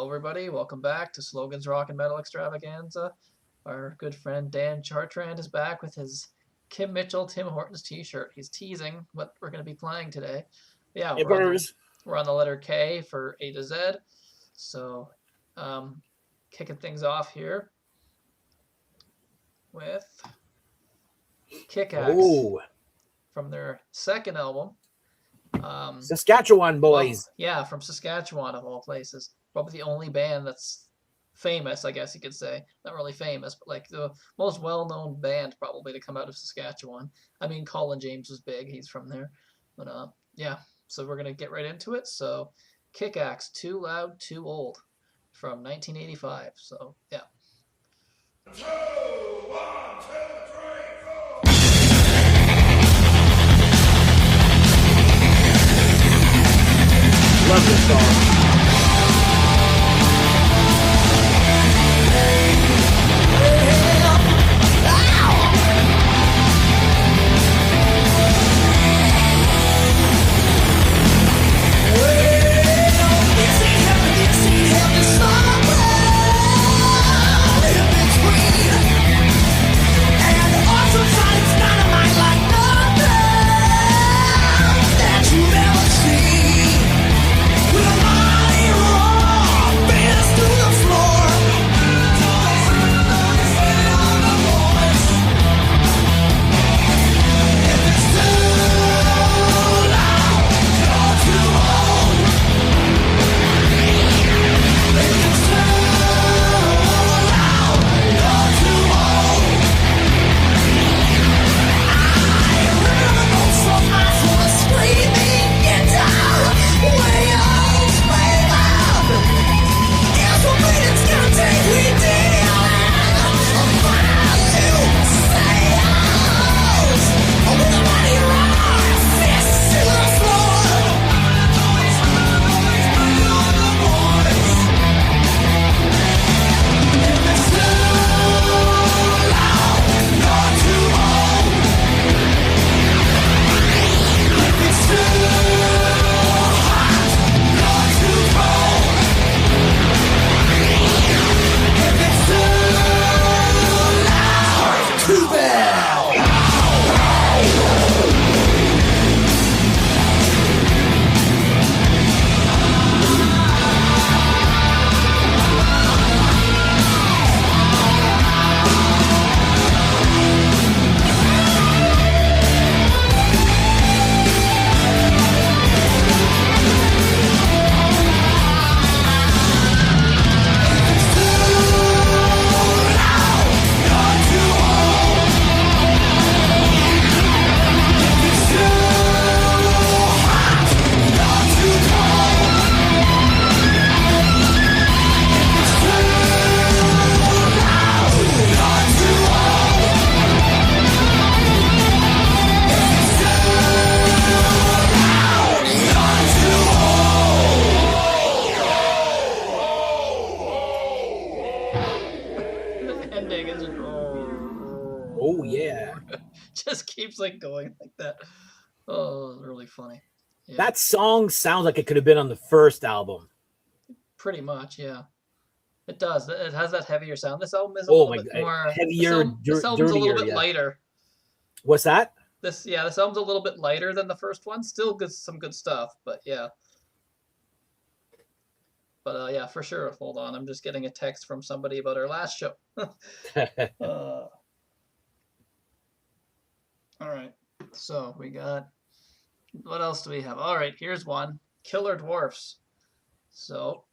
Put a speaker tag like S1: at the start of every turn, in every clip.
S1: Hello, everybody. Welcome back to Slogan's Rock and Metal Extravaganza. Our good friend Dan Chartrand is back with his Kim Mitchell, Tim Hortons t-shirt. He's teasing what we're going to be playing today. Yeah, we're on the letter K for A to Z. So, kicking things off here with Kick-Axe from their second album.
S2: Saskatchewan boys.
S1: Well, yeah, from Saskatchewan of all places. Probably the only band that's famous, I guess you could say. Not really famous, but like the most well-known band probably to come out of Saskatchewan. I mean, Colin James was big. He's from there. But yeah, so we're going to get right into it. So Kick-Axe, Too Loud, Too Old from 1985. So, yeah.
S3: 2, 1, 2, 3, 4.
S2: Love this song. Oh yeah.
S1: Just keeps like going like that. Oh, it's really funny. Yeah.
S2: That song sounds like it could have been on the first album.
S1: Pretty much, yeah. It does. It has that heavier sound. This album is a
S2: Oh
S1: little
S2: my
S1: bit
S2: God.
S1: more
S2: Heavier,
S1: this album's
S2: dirtier,
S1: a little bit
S2: yeah.
S1: lighter.
S2: What's that?
S1: This album's a little bit lighter than the first one. Still good, some good stuff, but yeah. But yeah, for sure. Hold on, I'm just getting a text from somebody about our last show. All right, so we got, what else do we have? All right, here's one, Killer Dwarfs. So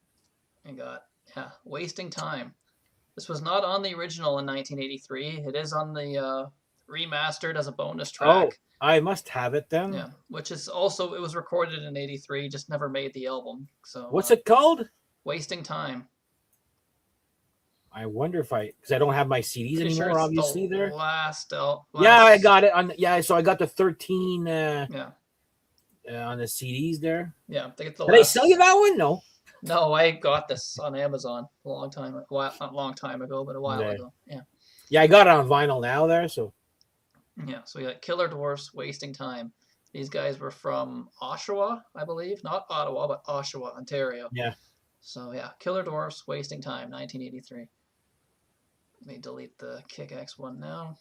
S1: we got, yeah, Wasting Time. This was not on the original in 1983. It is on the remastered as a bonus track.
S2: Oh, I must have it then.
S1: Yeah, which is also, it was recorded in 83, just never made the album. So
S2: what's it called?
S1: Wasting Time.
S2: I wonder if because I don't have my CDs
S1: Pretty
S2: anymore,
S1: sure it's
S2: obviously
S1: the
S2: there.
S1: last
S2: Yeah, I got it on. Yeah, so I got the 13
S1: yeah.
S2: On the CDs there.
S1: Yeah, I think it's the
S2: Did
S1: last.
S2: I sell you that one? No.
S1: No, I got this on Amazon a long time, well, not a long time ago, but a while ago. Yeah.
S2: Yeah, I got it on vinyl now there. So.
S1: Yeah, so we got Killer Dwarfs, Wasting Time. These guys were from Oshawa, I believe, not Ottawa, but Oshawa, Ontario.
S2: Yeah.
S1: So yeah, Killer Dwarfs, Wasting Time, 1983. Let me delete the Kick-Axe one now.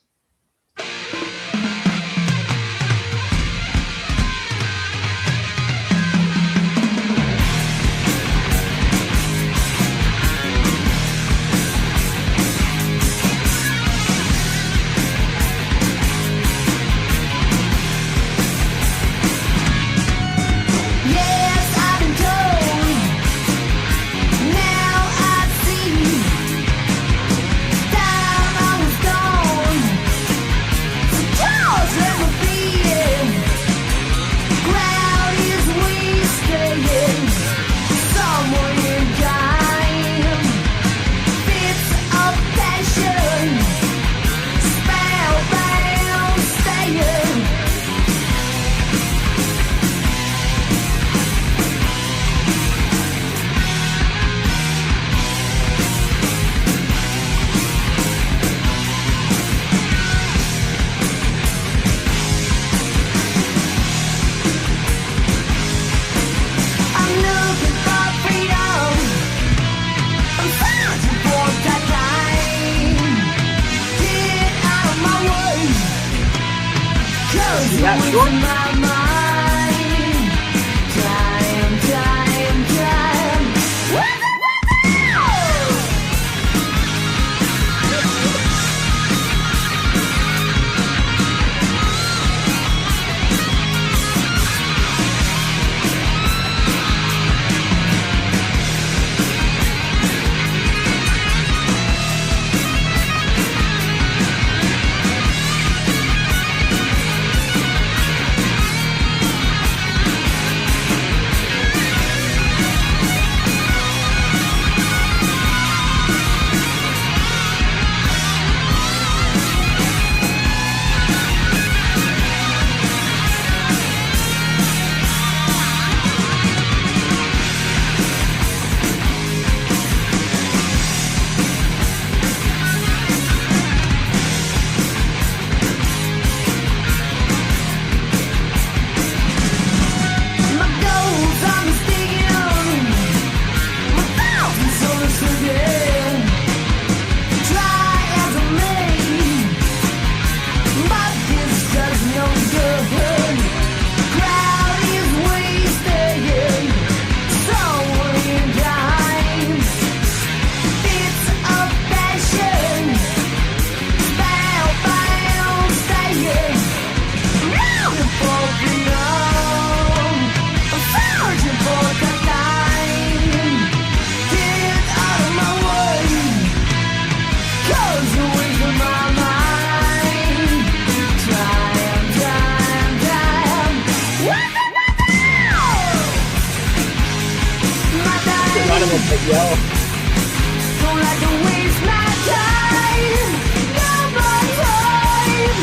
S4: Don't like to waste my time. No more time.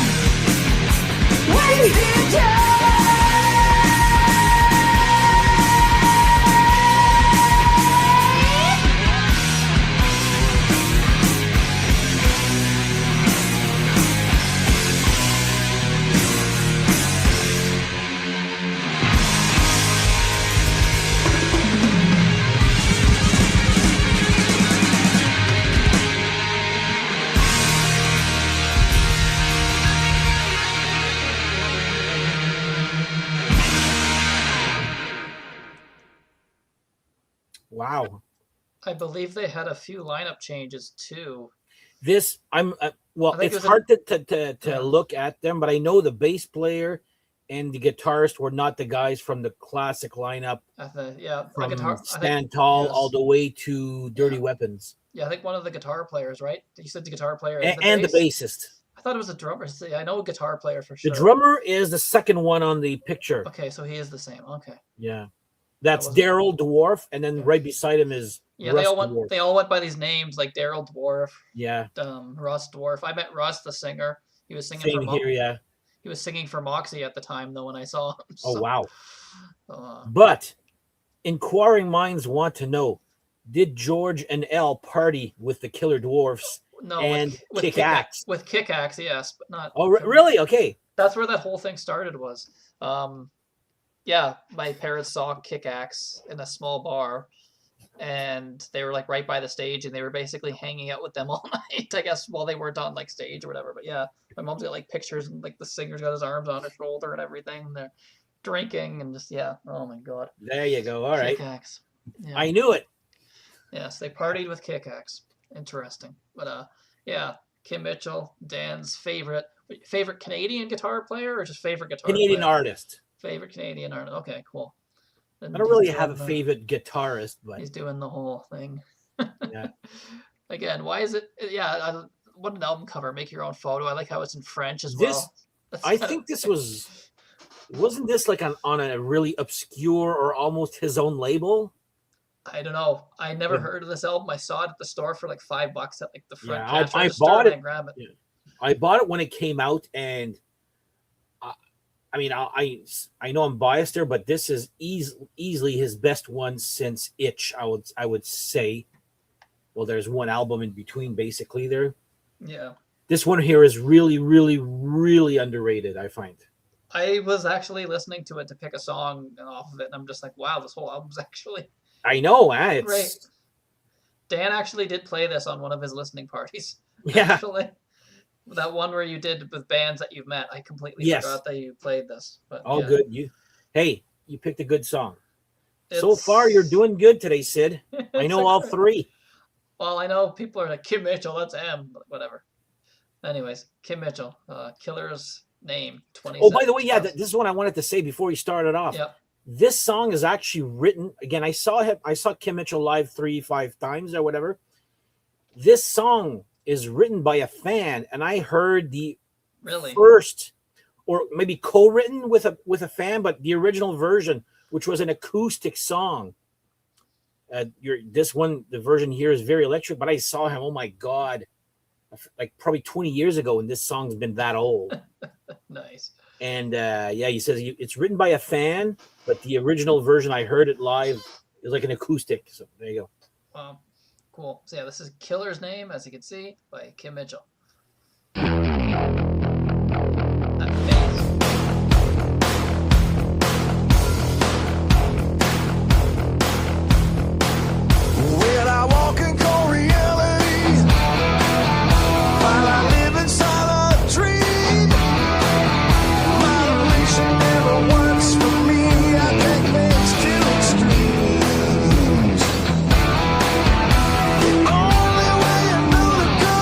S4: Wasting time.
S2: Wow.
S1: I believe they had a few lineup changes too.
S2: This well,
S1: I think
S2: it's
S1: it was
S2: hard to
S1: Yeah.
S2: look at them, but I know the bass player and the guitarist were not the guys from the classic lineup
S1: Yeah, a
S2: from
S1: guitar. I think
S2: Stand Tall all
S1: yes.
S2: the way to Dirty
S1: Yeah.
S2: Weapons.
S1: Yeah, I think one of the guitar players, right? You said the guitar player and,
S2: And the
S1: bass.
S2: bassist.
S1: I thought it was a drummer. See, I know a guitar player for
S2: The
S1: sure.
S2: drummer is the second one on the picture.
S1: Okay, so he is the same. Okay.
S2: Yeah. That's
S1: wasn't-
S2: Daryl Dwarf, and then
S1: Yeah.
S2: right beside him is
S1: Yeah,
S2: Russ
S1: they
S2: Dwarf.
S1: all went by these names like Daryl Dwarf,
S2: Yeah.
S1: Russ Dwarf. I met Russ, the singer. He was singing
S2: Same here, yeah.
S1: He was singing for Moxie at the time, though, when I saw him.
S2: Oh, wow.
S1: Uh,
S2: But inquiring minds want to know, did George and Elle party with the Killer Dwarfs
S1: no,
S2: and
S1: with
S2: Kick-Axe?
S1: With Kick-Axe, yes, but not.
S2: Oh, really? Okay.
S1: That's where that whole thing started. Was yeah, my parents saw Kick-Axe in a small bar, and they were like right by the stage, and they were basically hanging out with them all night, I guess, while they weren't on like stage or whatever. But yeah, my mom's got like pictures, and like the singer's got his arms on her shoulder and everything. And they're drinking and just yeah. Oh my god.
S2: There you go. All right.
S1: Kick Axe. Yeah.
S2: I knew it.
S1: Yes, they partied with Kick Axe. Interesting. But yeah, Kim Mitchell, Dan's favorite Canadian guitar player or just favorite guitar
S2: Canadian
S1: player?
S2: artist.
S1: Favorite Canadian artist. Okay, cool. Then
S2: I don't
S1: he's
S2: really
S1: doing
S2: have a
S1: the-
S2: favorite guitarist, but
S1: He's doing the whole thing.
S2: yeah.
S1: Again, why is it? Yeah, what an album cover. Make your own photo. I like how it's in French as
S2: This-
S1: well. That's
S2: I
S1: kind of-
S2: think this wasn't this like on a really obscure or almost his own label?
S1: I don't know. I never
S2: Yeah.
S1: heard of this album. I saw it at the store for like $5 at like the front
S2: Yeah,
S1: cash
S2: I
S1: register,
S2: bought
S1: and
S2: it.
S1: I grab it.
S2: Yeah. I bought it when it came out, and I mean, I know I'm biased there, but this is easily his best one since Itch. I would say. Well, there's one album in between, basically. There,
S1: Yeah.
S2: this one here is really, really, really underrated. I find.
S1: I was actually listening to it to pick a song off of it, and I'm just like, wow, this whole album's actually
S2: I know, it's
S1: great. Dan actually did play this on one of his listening parties.
S2: yeah.
S1: Actually, that one where you did with bands that you've met. I completely
S2: Yes.
S1: forgot that you played this. But
S2: Oh,
S1: yeah,
S2: good. You picked a good song. So far, you're
S1: it's-
S2: doing good today, Sid. I
S1: it's
S2: know
S1: a
S2: all
S1: great-
S2: three.
S1: Well, I know people are like Kim Mitchell. That's M. But whatever. Anyways, Kim Mitchell, Killer's Name. 20.
S2: Oh, by the way, yeah, this is what I wanted to say before you started off.
S1: Yep.
S2: This song is actually written again. I saw Kim Mitchell live 3-5 times or whatever. This song is written by a fan, and I heard the
S1: Really.
S2: first, or maybe co-written with a fan, but the original version, which was an acoustic song. The version here is very electric, but I saw him. Oh my god, like probably 20 years ago, and this song's been that old.
S1: Nice.
S2: And yeah, he says it's written by a fan, but the original version I heard it live is like an acoustic. So there you go.
S1: Cool. So yeah, this is Killer's Name, as you can see, by Kim Mitchell. That bass.
S3: When I walk in cold reality, while I live inside a dream, moderation never works for me. I take things to extremes. The only way I know to go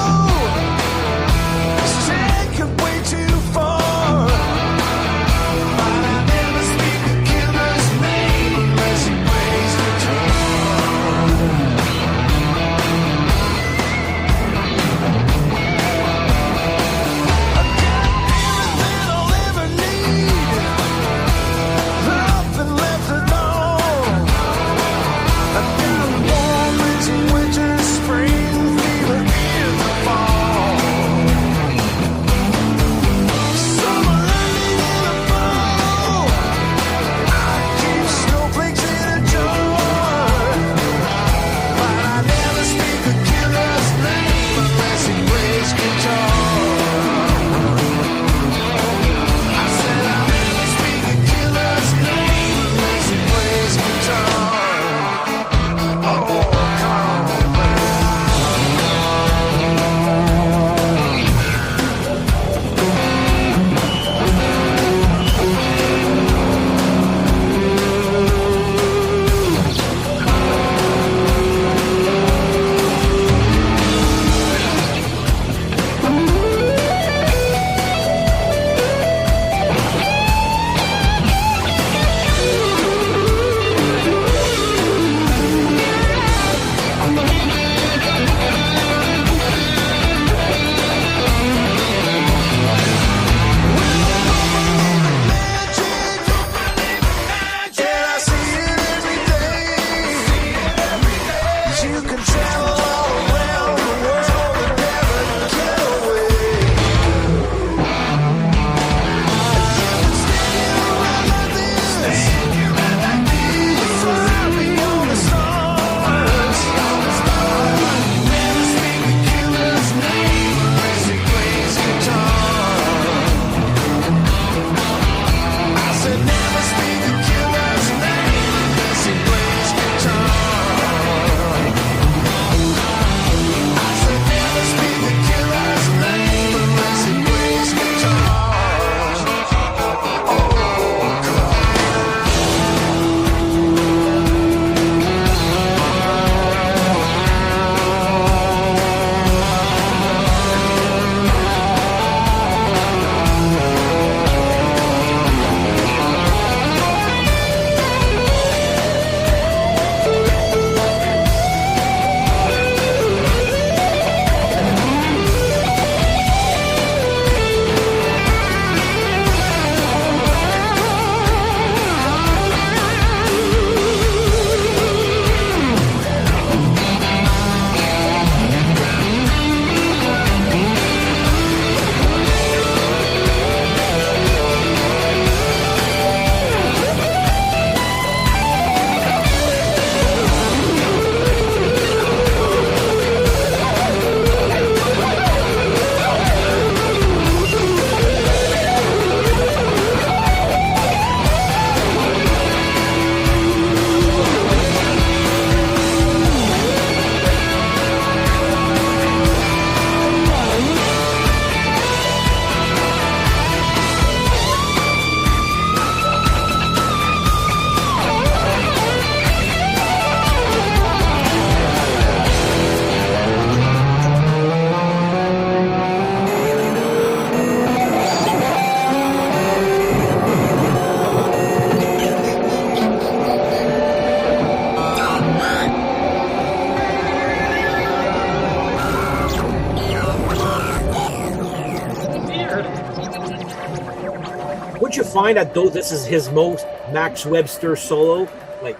S2: find that though this is his most Max Webster solo, like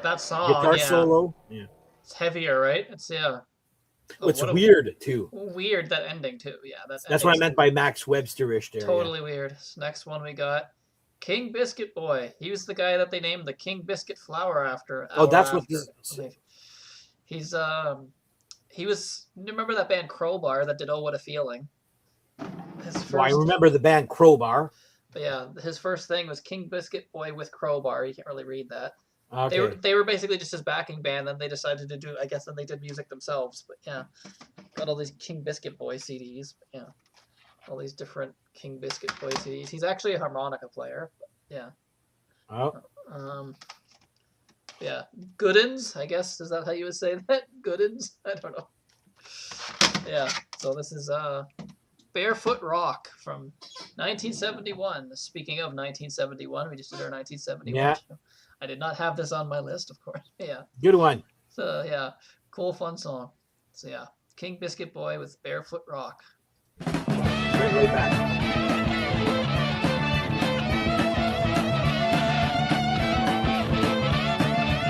S1: That song,
S2: guitar
S1: yeah,
S2: solo? Yeah.
S1: it's heavier, right? It's yeah. Oh,
S2: It's
S1: what a
S2: weird too.
S1: weird that ending too. Yeah, that
S2: That's what I
S1: ending's
S2: meant by Max Webster-ish there.
S1: totally weird. Next one we got King Biscuit Boy. He was the guy that they named the King Biscuit Flower after.
S2: Oh, that's
S1: hour
S2: what
S1: after,
S2: this.
S1: I believe. He's he was. Remember that band Crowbar that did "Oh What a Feeling"? His first,
S2: Well, I remember the band Crowbar.
S1: but yeah, his first thing was King Biscuit Boy with Crowbar. You can't really read that.
S2: Okay.
S1: They were basically just his backing band. Then they decided to do. I guess then they did music themselves. But yeah, got all these King Biscuit Boy CDs. But yeah, all these different King Biscuit Boy CDs. He's actually a harmonica player. But yeah.
S2: Oh,
S1: Yeah, Goodins, I guess, is that how you would say that? Goodins? I don't know. Yeah, so this is Barefoot Rock from 1971. Speaking of 1971, we just did our 1971
S2: Yeah.
S1: show. I did not have this on my list, of course. Yeah,
S2: good one.
S1: so yeah, cool, fun song. So yeah, King Biscuit Boy with Barefoot Rock.
S2: Right back.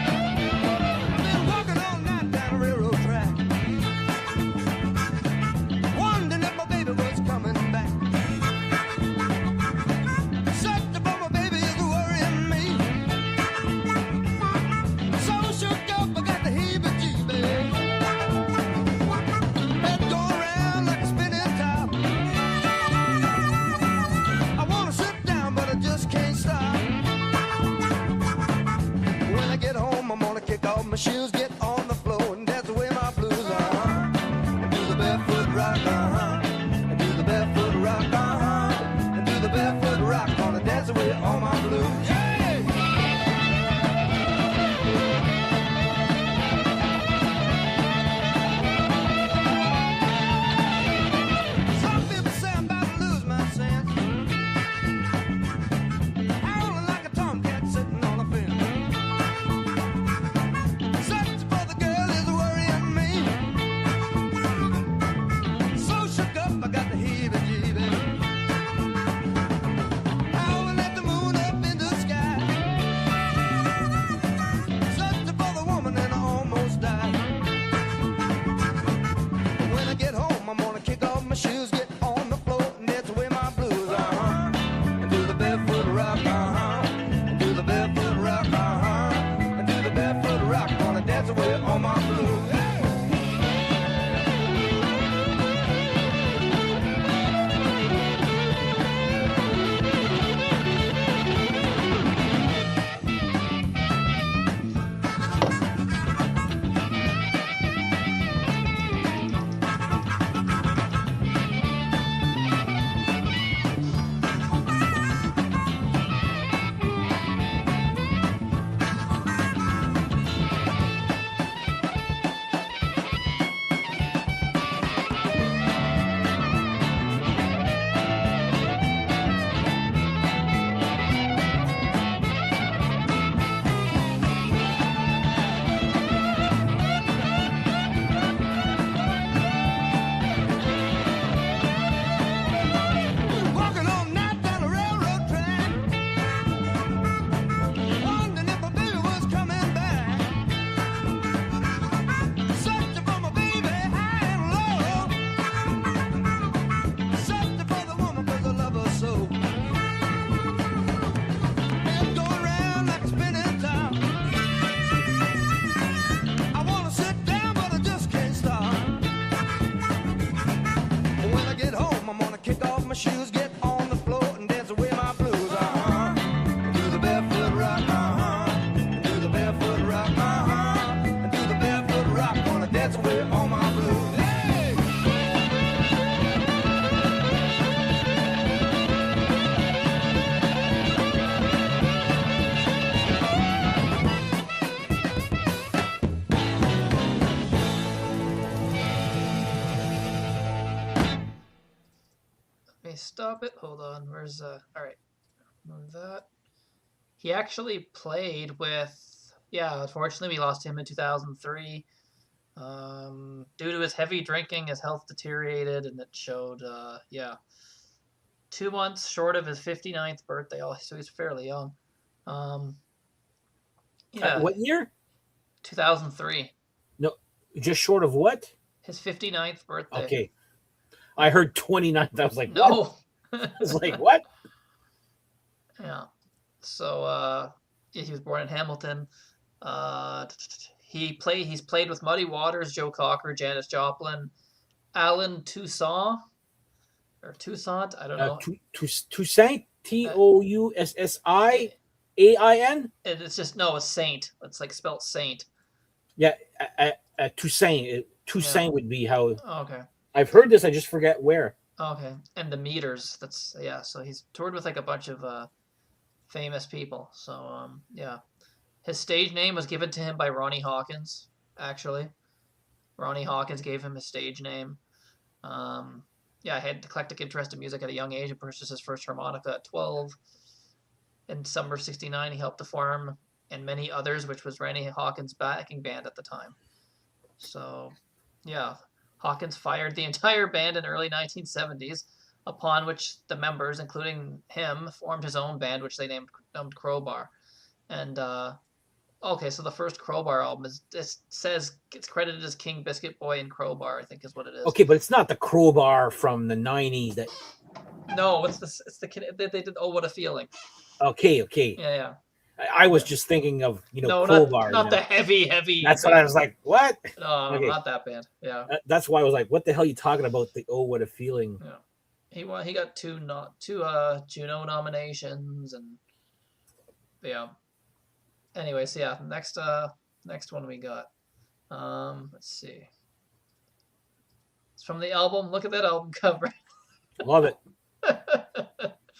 S3: Been walking all night down a railroad track, wondering if my baby was coming back. Searching for my baby is worrying me. So shook up, I got the heebie-jeebies. Head going round like a spinning top. I wanna sit down, but I just can't stop. When I get home, I'm gonna kick off my shoes, get on the floor, and dance away my blues. And do the barefoot rock. And do the barefoot rock. And do the barefoot rock. Gonna dance away all my blues. Yeah! Some people say I'm about to lose my sense. Howling like a tomcat sitting on a fence. Searching for the girl is worrying me. So shook up, I got the heebie-jeebies. Howling at the moon up in the sky. Searching for the woman and I almost died. When I get home, I'm gonna kick off my shoes, get on the floor, and dance away my blues. And do the barefoot rock. And do the barefoot rock. And do the barefoot rock. Gonna dance away all my blues. Hey! Walking all night down the railroad track, wondering if my baby was coming back. Searching for my baby high and low. Searching for the woman 'cause I love her so. Head going round like a spinning top. I wanna sit down but I just can't stop. When I get home, I'm gonna kick off my shoes, get on the floor, and dance away my blues. Do the barefoot rock. Do the barefoot rock. And do the barefoot rock. Gonna dance away all my blues. Hey!
S1: Let me stop it. Hold on. Where's all right. Move that. He actually played with unfortunately we lost him in 2003. Due to his heavy drinking, his health deteriorated and it showed 2 months short of his 59th birthday. Oh, so he's fairly young. Um, yeah,
S2: What year?
S1: 2003.
S2: No, just short of what?
S1: His 59th birthday.
S2: Okay. I heard 29th. I was like, what?
S1: No.
S2: I was like, what?
S1: Yeah. So yeah, he was born in Hamilton. He's played with Muddy Waters, Joe Cocker, Janis Joplin, Alan Toussaint, I don't know.
S2: Toussaint, Toussain.
S1: It's just no, it's Saint. It's like spelt Saint.
S2: Yeah, Toussaint. Toussaint would be how
S1: Okay.
S2: I've heard this. I just forget where.
S1: Okay. And the Meters. That's yeah. So he's toured with like a bunch of famous people. So yeah. His stage name was given to him by Ronnie Hawkins, actually. Ronnie Hawkins gave him his stage name. Yeah, I had eclectic interest in music at a young age and purchased his first harmonica at 12. In summer of 69, he helped to form And Many Others, which was Ronnie Hawkins' backing band at the time. So, yeah, Hawkins fired the entire band in early 1970s, upon which the members, including him, formed his own band, which they named Crowbar. And okay, so the first Crowbar album says it's credited as King Biscuit Boy and Crowbar, I think is what it is.
S2: Okay, but it's not the Crowbar from the 90s. That
S1: No, it's the they did Oh What a Feeling.
S2: okay.
S1: Yeah.
S2: I was just thinking of
S1: No,
S2: Crowbar.
S1: not the heavy.
S2: That's what I was like. What?
S1: No,
S2: Okay.
S1: not that band. Yeah.
S2: That's why I was like, what the hell are you talking about? The Oh What a Feeling.
S1: Yeah. He got two Juno nominations and yeah. Anyway, so yeah, next one we got. Let's see. It's from the album. Look at that album cover.
S2: Love it.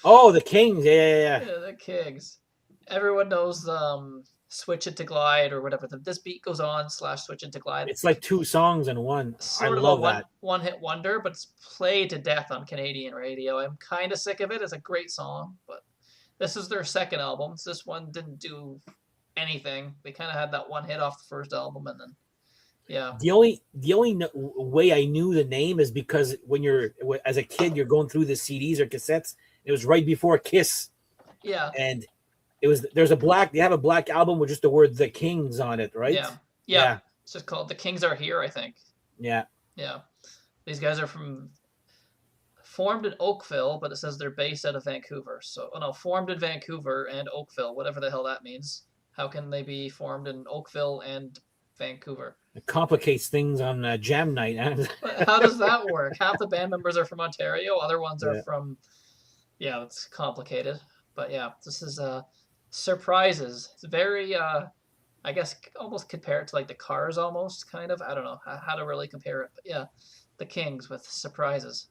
S2: Oh, the Kings. Yeah.
S1: Yeah, the Kings. Everyone knows Switch It to Glide or whatever. This beat goes on / Switch It to Glide.
S2: It's like two songs in one.
S1: Sort
S2: I
S1: of
S2: love
S1: a
S2: that.
S1: one-hit wonder, but it's played to death on Canadian radio. I'm kind of sick of it. It's a great song, but this is their second album. This one didn't do anything. They kind of had that one hit off the first album, and then yeah.
S2: The only way I knew the name is because when you're as a kid, you're going through the CDs or cassettes. It was right before Kiss.
S1: Yeah.
S2: And they have a black album with just the word The Kings on it, right?
S1: Yeah. It's just called The Kings Are Here, I think.
S2: Yeah.
S1: These guys are formed in Oakville, but it says they're based out of Vancouver. So, formed in Vancouver and Oakville, whatever the hell that means. How can they be formed in Oakville and Vancouver?
S2: It complicates things on jam night.
S1: How does that work? Half the band members are from Ontario, other ones are from... Yeah, it's complicated. But yeah, this is Surprises. It's very, I guess, almost compare it to like the Cars almost, kind of. I don't know how to really compare it. But yeah, the Kings with Surprises.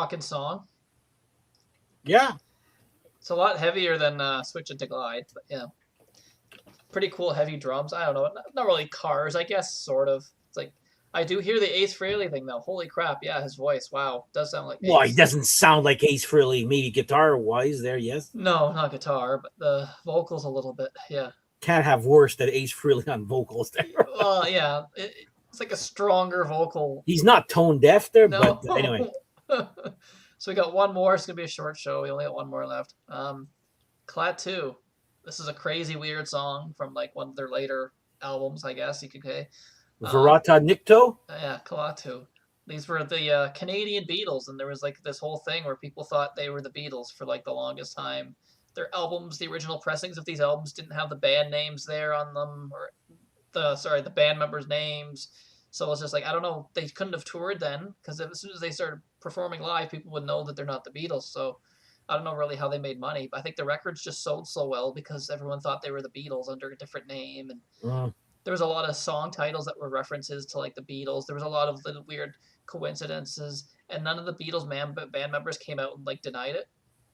S1: rockin' song.
S2: Yeah.
S1: It's a lot heavier than Switch It to Glide, but yeah. Pretty cool heavy drums. I don't know. Not really Cars, I guess, sort of. It's like, I do hear the Ace Frehley thing, though. Holy crap. Yeah, his voice. Wow. Does sound like
S2: Well, he
S1: Ace.
S2: doesn't sound like Ace Frehley, maybe guitar-wise there, yes.
S1: No, not guitar, but the vocals a little bit. Yeah.
S2: Can't have worse than Ace Frehley on vocals there.
S1: Well, yeah. It's like a stronger vocal.
S2: He's not tone deaf there,
S1: No.
S2: but anyway.
S1: So we got one more. It's going to be a short show. We only got one more left. Klaatu. This is a crazy, weird song from like one of their later albums, I guess you could say.
S2: Verata Nikto?
S1: Yeah, Klaatu. These were the Canadian Beatles, and there was like this whole thing where people thought they were the Beatles for like the longest time. Their albums, the original pressings of these albums, didn't have the band names there on them, or the band members' names. So it's just like, I don't know, they couldn't have toured then, because as soon as they started performing live, people would know that they're not the Beatles. So I don't know really how they made money, but I think the records just sold so well because everyone thought they were the Beatles under a different name, and there was a lot of song titles that were references to like the Beatles. There was a lot of little weird coincidences, and none of the Beatles band members came out and like denied it,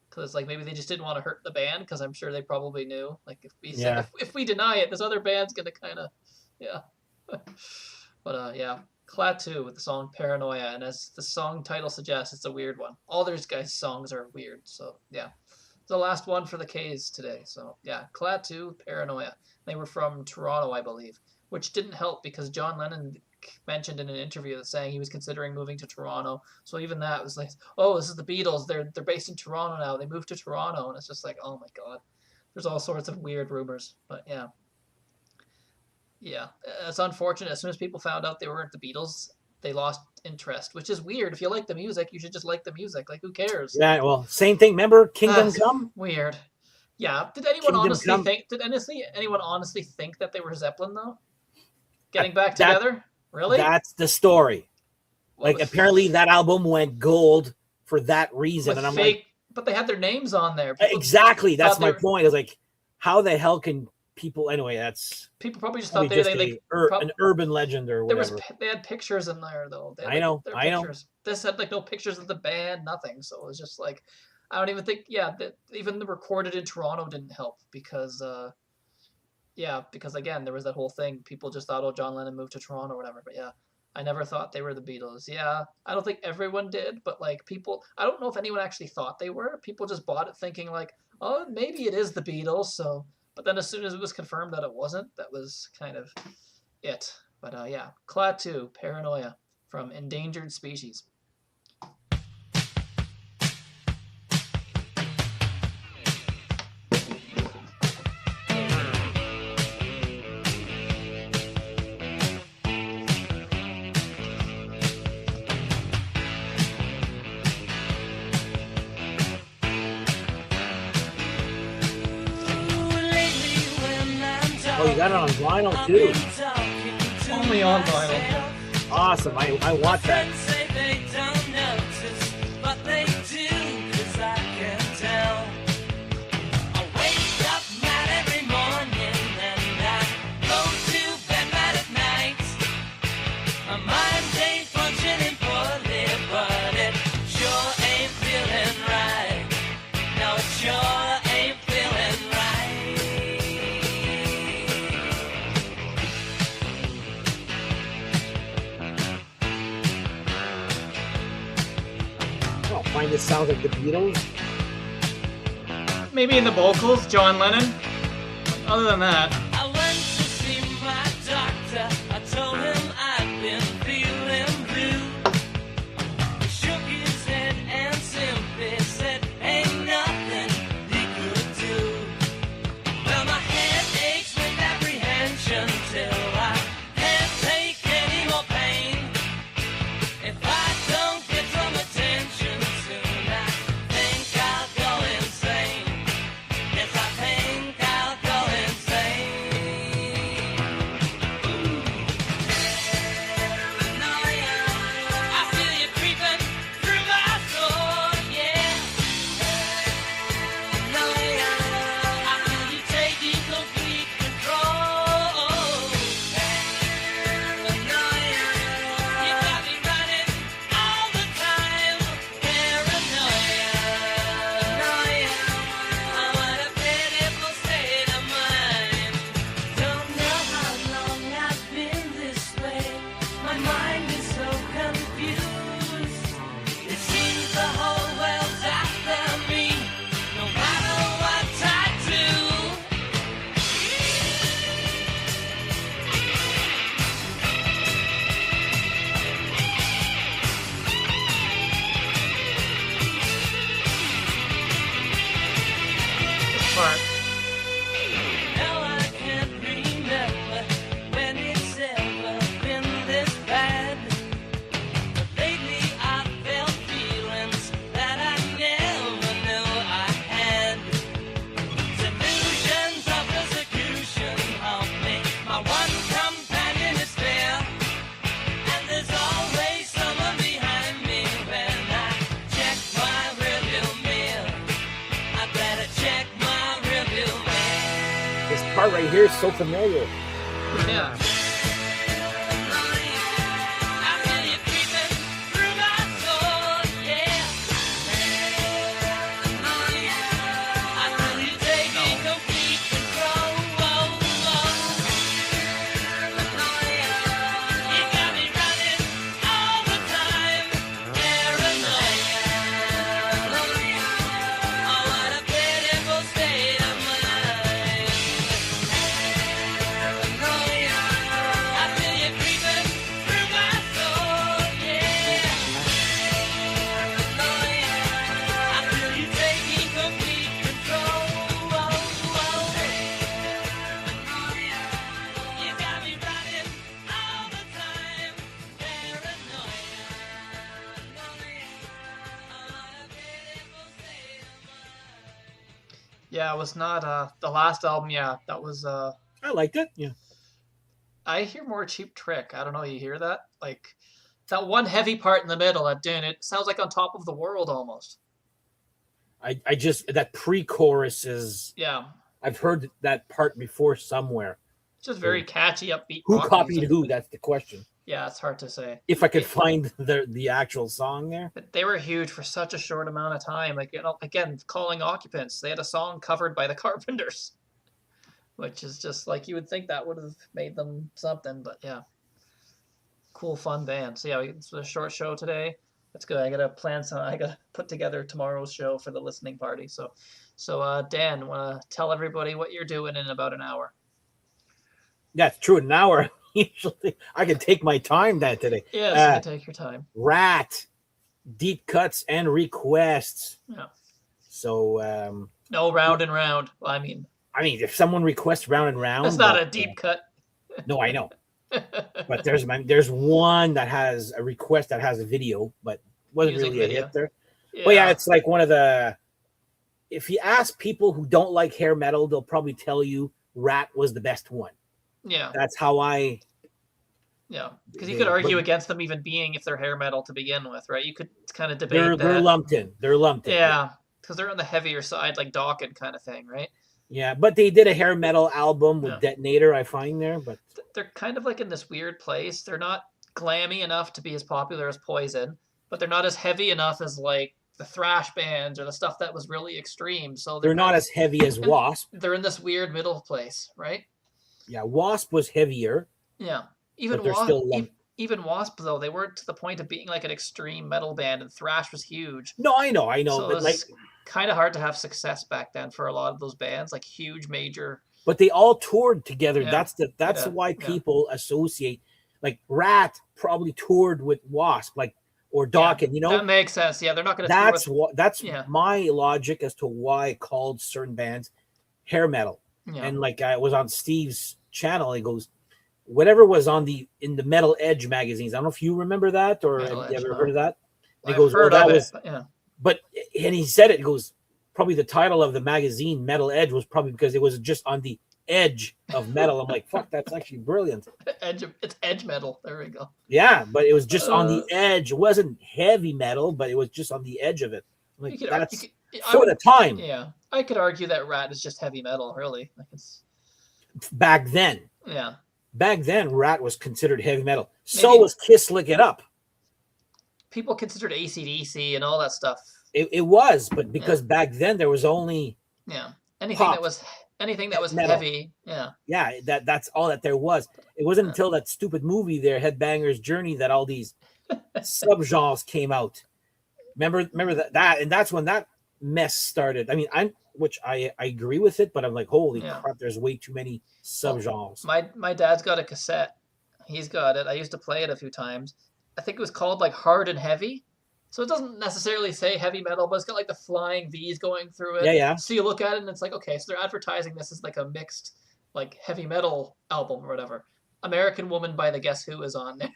S1: because like maybe they just didn't want to hurt the band, because I'm sure they probably knew like if we deny it, this other band's gonna kind of but yeah. Klaatu with the song Paranoia, and as the song title suggests, it's a weird one. All these guys' songs are weird, so yeah. It's the last one for the K's today, so yeah. Klaatu, Paranoia. They were from Toronto, I believe, which didn't help because John Lennon mentioned in an interview that saying he was considering moving to Toronto, so even that was like, oh, this is the Beatles, they're based in Toronto now, they moved to Toronto, and it's just like, oh my god. There's all sorts of weird rumors, but yeah. Yeah, it's unfortunate. As soon as people found out they weren't the Beatles, they lost interest, which is weird. If you like the music, you should just like the music. Like, who cares?
S2: Yeah, well, same thing. Remember Kingdom Come?
S1: Weird. Yeah. Did anyone
S2: Kingdom
S1: honestly
S2: Come.
S1: think? Did anyone honestly think that they were Zeppelin though? Getting back together? Really?
S2: That's the story.
S1: What
S2: Like
S1: was-
S2: apparently that album went gold for that reason,
S1: with
S2: and I'm
S1: fake,
S2: like,
S1: but they had their names on there. People
S2: exactly. That's
S1: thought they
S2: my
S1: were-
S2: point. I was like, how the hell can people? Anyway, that's
S1: People probably just
S2: probably
S1: thought
S2: just
S1: they
S2: an urban legend or
S1: there
S2: whatever.
S1: was they had pictures in there though. They had,
S2: I know,
S1: their
S2: I know.
S1: pictures. This had like no pictures of the band, nothing. So it was just like, I don't even think. Yeah, even the recorded in Toronto didn't help because, because again there was that whole thing. People just thought, oh, John Lennon moved to Toronto or whatever. But yeah, I never thought they were the Beatles. Yeah, I don't think everyone did, but like people, I don't know if anyone actually thought they were. People just bought it thinking like, oh, maybe it is the Beatles. So. But then as soon as it was confirmed that it wasn't, that was kind of it. But yeah, Klaatu, Paranoia from Endangered Species.
S2: Oh, you got it on vinyl too.
S1: Only on vinyl.
S2: Awesome. I want that. Find it sounds like the Beatles.
S1: Maybe in the vocals, John Lennon. Other than that,
S4: I went to see my doctor. I told him I'd been feeling blue. He shook his head and simply said, ain't nothing he could do. Well, my head aches with apprehension till I can't take any more pain. If I don't get some attention soon, I think I'll go insane. Yes, I think I'll go insane.
S2: part right here is so familiar.
S1: Yeah.
S4: I feel you creeping through my soul, yeah. I feel you taking complete control. You got me running all the time, paranoia. Oh, what a pitiful state of mind. I feel you creeping through my soul, yeah. I feel you taking complete control. You got me running all the time, paranoia. Oh, what a pitiful state of mind.
S1: Yeah, it was not the last album. Yeah, that was
S2: I liked it. Yeah.
S1: I hear more Cheap Trick. I don't know. You hear that? Like that one heavy part in the middle. That dun, it sounds like On Top of the World almost.
S2: I just that pre-chorus is.
S1: Yeah,
S2: I've heard that part before somewhere.
S1: just very catchy, upbeat.
S2: Who
S1: rock
S2: copied
S1: music.
S2: who? That's the question.
S1: Yeah, it's hard to say.
S2: If I could find the actual song there.
S1: But they were huge for such a short amount of time. Like, you know, again, Calling Occupants. They had a song covered by the Carpenters, which is just like you would think that would have made them something. But yeah, cool, fun band. So yeah, it's a short show today. That's good. I gotta plan some. I gotta put together tomorrow's show for the listening party. So Dan, wanna tell everybody what you're doing in about an hour?
S2: Yeah, it's true. An hour. Usually, I can take my time that today.
S1: Yes, you can take your time.
S2: Rat, deep cuts and requests.
S1: Yeah.
S2: So,
S1: No round and round. Well, I mean,
S2: if someone requests round and round,
S1: that's not
S2: but,
S1: a deep cut.
S2: No, I know. But there's one that has a request that has a video, but wasn't
S1: Music
S2: really a
S1: video.
S2: hit there. But yeah, it's like one of the. If you ask people who don't like hair metal, they'll probably tell you Rat was the best one.
S1: Yeah.
S2: That's how I.
S1: Yeah, because you
S2: They-
S1: could argue
S2: but-
S1: against them even being if they're hair metal to begin with, right? You could kind of debate
S2: They're
S1: that.
S2: lumped in. They're lumped in.
S1: Yeah, because they're on the heavier side, like Dawkins kind of thing, right?
S2: Yeah, but they did a hair metal album with
S1: Yeah.
S2: Detonator, I find there, but
S1: They're kind of like in this weird place. They're not glammy enough to be as popular as Poison, but they're not as heavy enough as like the thrash bands or the stuff that was really extreme. So
S2: they're not
S1: kind
S2: as heavy as Wasp.
S1: they're in this weird middle place, right?
S2: Yeah, Wasp was heavier.
S1: Yeah. Even
S2: But they're
S1: Wasp,
S2: still lumped.
S1: even Wasp though, they weren't to the point of being like an extreme metal band, and thrash was huge.
S2: No, I know,
S1: So
S2: but
S1: it
S2: like,
S1: was kind of hard to have success back then for a lot of those bands, like huge major.
S2: but they all toured together.
S1: Yeah.
S2: That's
S1: Yeah.
S2: why
S1: Yeah.
S2: people associate. Like Rat probably toured with Wasp, like or Dawkins. You know,
S1: That makes sense. Yeah, they're not going to.
S2: that's what
S1: Yeah.
S2: my logic as to why I called certain bands hair metal.
S1: Yeah.
S2: And like I was on Steve's channel, he goes, whatever was in the Metal Edge magazines. I don't know if you remember that or
S1: Metal
S2: have you
S1: Edge,
S2: ever
S1: no.
S2: heard of that. And
S1: I've
S2: he goes,
S1: heard
S2: that
S1: of
S2: was,
S1: it, but yeah.
S2: but and he said it. He goes, probably the title of the magazine Metal Edge was probably because it was just on the edge of metal. I'm like, fuck, that's actually brilliant.
S1: It's edge metal. There we go.
S2: Yeah, but it was just on the
S1: Uh,
S2: edge. It wasn't heavy metal, but it was just on the edge of it. I'm
S1: You
S2: like,
S1: could-
S2: that's
S1: you could- I
S2: for
S1: would-
S2: the time
S1: Yeah, I could argue that Rat is just heavy metal. Really, like it's
S2: back then.
S1: yeah.
S2: Back then, Rat was considered heavy metal. So
S1: Maybe-
S2: was Kiss Lick It Up.
S1: People considered AC/DC and all that stuff.
S2: It was, but because back then there was only
S1: Yeah, anything
S2: Pop.
S1: that was
S2: Metal.
S1: heavy. Yeah,
S2: that's all that there was. It wasn't until that stupid movie there, Headbanger's Journey, that all these subgenres came out. Remember that and that's when that mess started. I mean, I agree with it, but I'm like, holy
S1: Yeah.
S2: crap, there's way too many subgenres.
S1: my dad's got a cassette. He's got it. I used to play it a few times. I think it was called like Hard and Heavy. So it doesn't necessarily say heavy metal, but it's got like the flying V's going through it.
S2: Yeah.
S1: So you look at it and it's like, okay, so they're advertising this as like a mixed like heavy metal album or whatever. American Woman by the Guess Who is on there.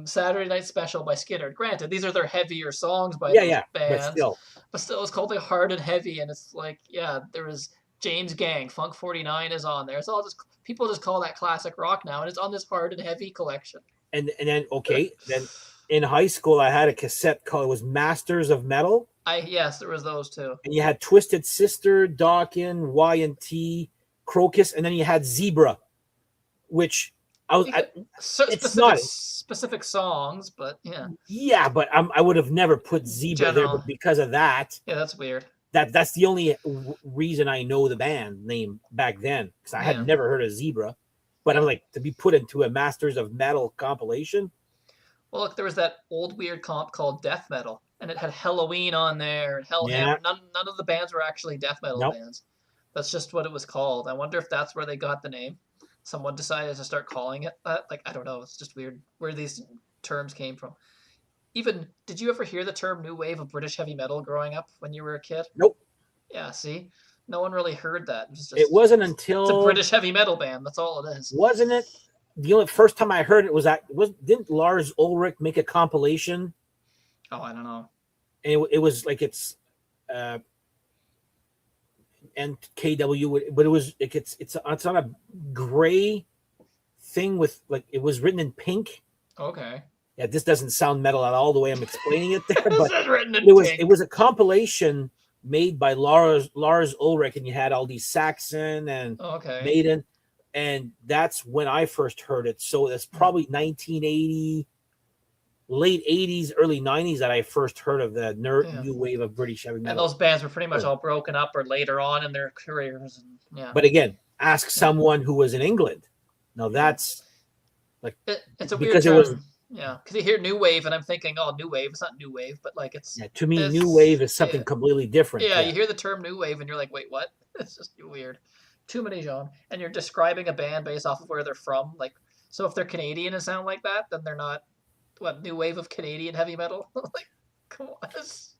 S1: Saturday Night Special by Skinner. Granted, these are their heavier songs by those
S2: But
S1: bands.
S2: still,
S1: It's called like Hard and Heavy, and it's like, yeah, there was James Gang, Funk 49 is on there. It's all just people just call that classic rock now, and it's on this Hard and Heavy collection.
S2: and then okay, then in high school, I had a cassette called, it was Masters of Metal.
S1: Yes, there was those two.
S2: And you had Twisted Sister, Dawkins, Y&T, Crocus, and then you had Zebra, which it's not.
S1: Specific songs, but yeah.
S2: Yeah, but I would have never put Zebra there, but because of that,
S1: yeah, that's weird.
S2: That's the only reason I know the band name back then, because I had never heard of Zebra. But I'm like, to be put into a Masters of Metal compilation.
S1: Well, look, there was that old weird comp called Death Metal, and it had Halloween on there and Hellhammer. None of the bands were actually death metal bands. That's just what it was called. I wonder if that's where they got the name. Someone decided to start calling it that. Like, I don't know. It's just weird where these terms came from. Even, did you ever hear the term new wave of British heavy metal growing up when you were a kid?
S2: Nope.
S1: Yeah, see? No one really heard that.
S2: It wasn't until...
S1: It's a British heavy metal band. That's all it is.
S2: Wasn't it? The only first time I heard it was didn't Lars Ulrich make a compilation?
S1: Oh, I don't know.
S2: And it was like it's NKW, but it was like it's on a gray thing with, like, it was written in pink.
S1: Okay.
S2: Yeah, this doesn't sound metal at all the way I'm explaining it there, but
S1: pink.
S2: It was a compilation made by Lars Ulrich, and you had all these Saxon and Maiden, and that's when I first heard it. So that's probably 1980, late 80s, early 90s that I first heard of the new wave of British heavy metal.
S1: And those bands were pretty much all broken up or later on in their careers. And,
S2: But again, ask someone who was in England. Now that's like
S1: it's a weird term. Yeah, because you hear new wave, and I'm thinking, oh, new wave. It's not new wave, but like it's.
S2: Yeah, to me, new wave is something completely different.
S1: Yeah, you hear the term new wave, and you're like, wait, what? It's just weird. Too many genres, and you're describing a band based off of where they're from. Like, so if they're Canadian and sound like that, then they're not new wave of Canadian heavy metal. Like, come on.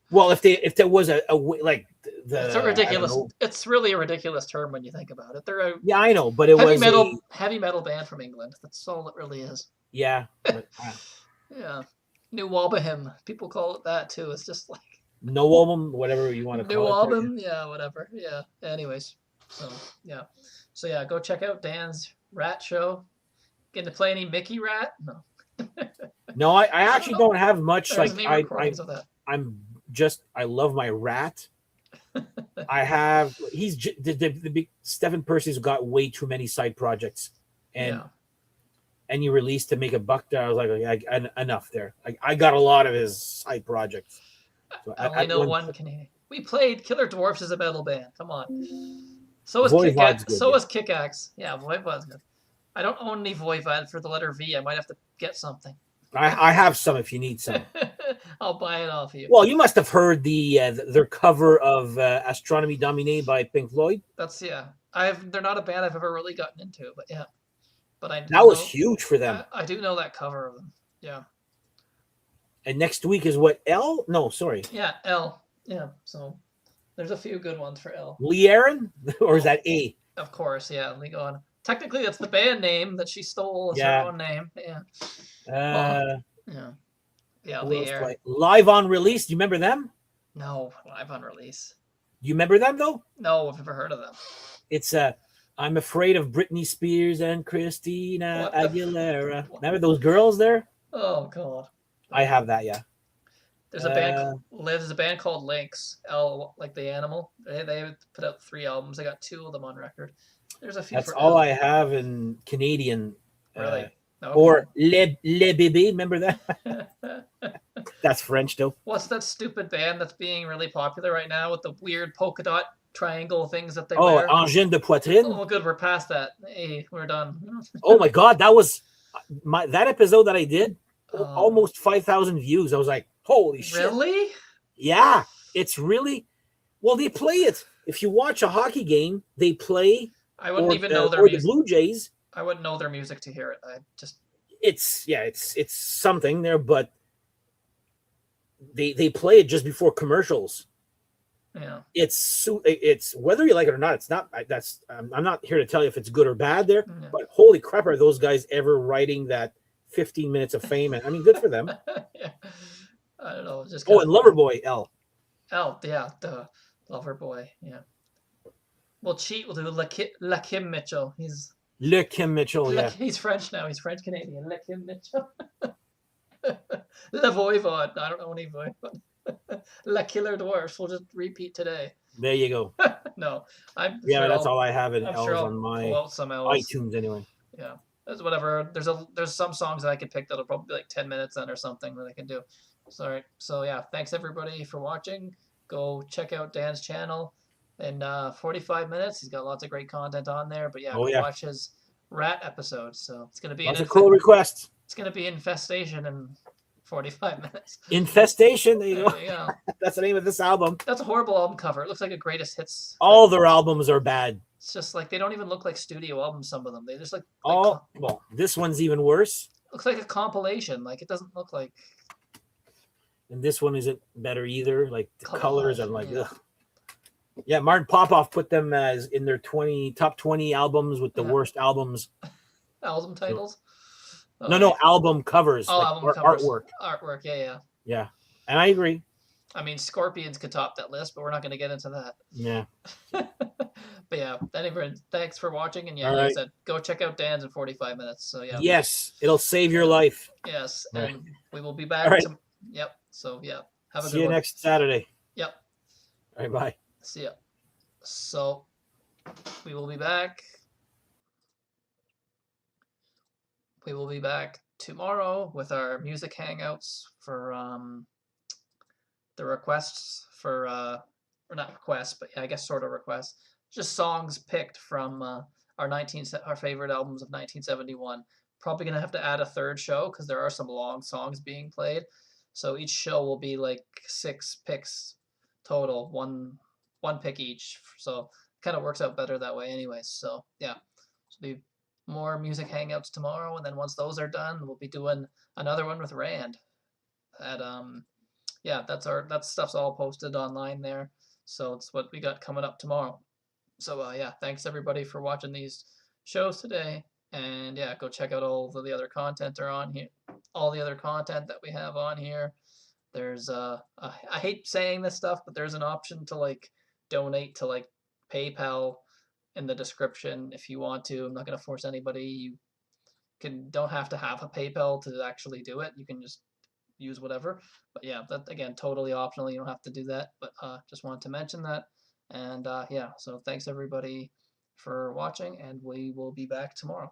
S2: Well, if there was a like
S1: it's a ridiculous. It's really a ridiculous term when you think about it. They're
S2: I know, but it was
S1: heavy metal band from England. That's all it really is.
S2: Yeah.
S1: Yeah. New Wabahim. People call it that too. It's just like
S2: no album, whatever you want to call
S1: it.
S2: New
S1: album, yeah, whatever. Yeah. Anyways. So yeah, go check out Dan's Rat Show. Getting to play any Mickey Rat? No.
S2: No, I actually don't have much.
S1: There's
S2: like I love my rat. I have the big Stephen Percy's got way too many side projects, and you released to make a buck there. I was like, enough there. I got a lot of his side projects. So
S1: I know one Canadian. We played Killer Dwarfs as a metal band. Come on. So is Kick-Axe. So is Kick-Axe. Yeah, Voivod's good. I don't own any Voivod for the letter V. I might have to get something.
S2: I have some if you need some.
S1: I'll buy it off you.
S2: Well, you must have heard their cover of Astronomy Domine by Pink Floyd.
S1: They're not a band I've ever really gotten into, but yeah. But
S2: that was huge for them.
S1: I do know that cover of them. Yeah.
S2: And next week is what, L? No, sorry.
S1: Yeah, L. Yeah. So there's a few good ones for L.
S2: Lee Aaron? Or is that A?
S1: Of course, yeah. Lee Aaron. Technically, that's the band name that she stole as her own name. Yeah. Yeah, Lee Aaron.
S2: Live on Release. Do you remember them?
S1: No, Live on Release.
S2: Do you remember them, though?
S1: No, I've never heard of them.
S2: It's I'm afraid of Britney Spears and Christina Aguilera. Remember those girls there?
S1: Oh, God.
S2: I have that, yeah.
S1: There's a band called Lynx, L like the animal. They put out 3 albums. I got 2 of them on record. There's a few.
S2: That's all I have in Canadian.
S1: Really?
S2: Okay. Or Le Bébé, remember that? That's French, though.
S1: What's that stupid band that's being really popular right now with the weird polka dot triangle things that they wear?
S2: Oh, Engine de Poitrine?
S1: Oh, good. We're past that. Hey, we're done.
S2: Oh, my God. That was that episode that I did. Almost 5,000 views. I was like, holy shit.
S1: Really?
S2: Yeah. It's really... Well, they play it. If you watch a hockey game, they play...
S1: I wouldn't even know their music.
S2: The Blue Jays.
S1: I wouldn't know their music to hear it.
S2: It's something there, but they play it just before commercials.
S1: Yeah.
S2: It's whether you like it or not. It's not. I'm not here to tell you if it's good or bad there. Yeah. But holy crap, are those guys ever writing that 15 minutes of fame? I mean, good for them.
S1: Yeah. I don't know. Just
S2: and Loverboy L.
S1: Yeah, the Loverboy. Yeah. We'll cheat. We'll do La Kim Mitchell. He's
S2: Le Kim Mitchell. Yeah.
S1: He's French now. He's French Canadian. Le Kim Mitchell. Le Voivod. I don't know any Voivod. La Killer Dwarfs. We'll just repeat today.
S2: There you go.
S1: No, I'm
S2: Yeah,
S1: sure
S2: that's
S1: I'll.
S2: all I have in
S1: I'm
S2: L's
S1: sure
S2: on
S1: I'll
S2: my
S1: pull out some L's.
S2: iTunes anyway.
S1: Yeah, there's whatever. There's some songs that I could pick that'll probably be like 10 minutes then or something that I can do. Sorry. So yeah, thanks everybody for watching. Go check out Dan's channel in 45 minutes. He's got lots of great content on there. But yeah,
S2: Oh
S1: go
S2: yeah,
S1: watch his rat episode. So it's gonna be
S2: lots of cool requests.
S1: it's gonna be infestation in 45 minutes.
S2: Infestation. There you
S1: There
S2: go.
S1: you go.
S2: That's the name of this album.
S1: That's a horrible album cover. It looks like a greatest hits.
S2: All their albums are bad.
S1: It's just like they don't even look like studio albums. Some of them they just like
S2: All well, this one's even worse,
S1: looks like a compilation. Like it doesn't look like
S2: and this one isn't better either. Like the
S1: Collage,
S2: colors, I'm like,
S1: yeah.
S2: ugh. Yeah, Martin Popoff put them as in their top 20 albums with the
S1: Yeah.
S2: worst albums.
S1: album titles.
S2: No, album covers,
S1: Oh,
S2: like
S1: album covers.
S2: artwork.
S1: Artwork, yeah.
S2: Yeah, and I agree.
S1: I mean, Scorpions could top that list, but we're not going to get into that.
S2: Yeah.
S1: But yeah, anyway, thanks for watching, and yeah,
S2: All
S1: like I
S2: right.
S1: said, go check out Dan's in 45 minutes. So yeah.
S2: Yes, it'll save your life.
S1: Yes,
S2: All
S1: and
S2: right.
S1: we will be back.
S2: All right.
S1: Yep. So yeah, have a
S2: See
S1: good
S2: you
S1: one.
S2: next Saturday.
S1: Yep.
S2: All right, bye.
S1: See ya. So we will be back. We will be back tomorrow with our music hangouts for the requests for or not requests, but yeah, I guess sort of requests. Just songs picked from our favorite albums of 1971. Probably gonna have to add a third show because there are some long songs being played. So each show will be like 6 picks total, one pick each. So kind of works out better that way, anyways. So yeah, so be more music hangouts tomorrow, and then once those are done, we'll be doing another one with Rand. At yeah, that stuff's all posted online there. So it's what we got coming up tomorrow. So yeah, thanks everybody for watching these shows today, and yeah, go check out all the other content are on here. All the other content that we have on here. There's I hate saying this stuff, but there's an option to like donate to like PayPal in the description if you want to. I'm not gonna force anybody. You don't have to have a PayPal to actually do it. You can just use whatever. But yeah, that again, totally optional. You don't have to do that. But just wanted to mention that. And yeah, so thanks everybody for watching, and we will be back tomorrow.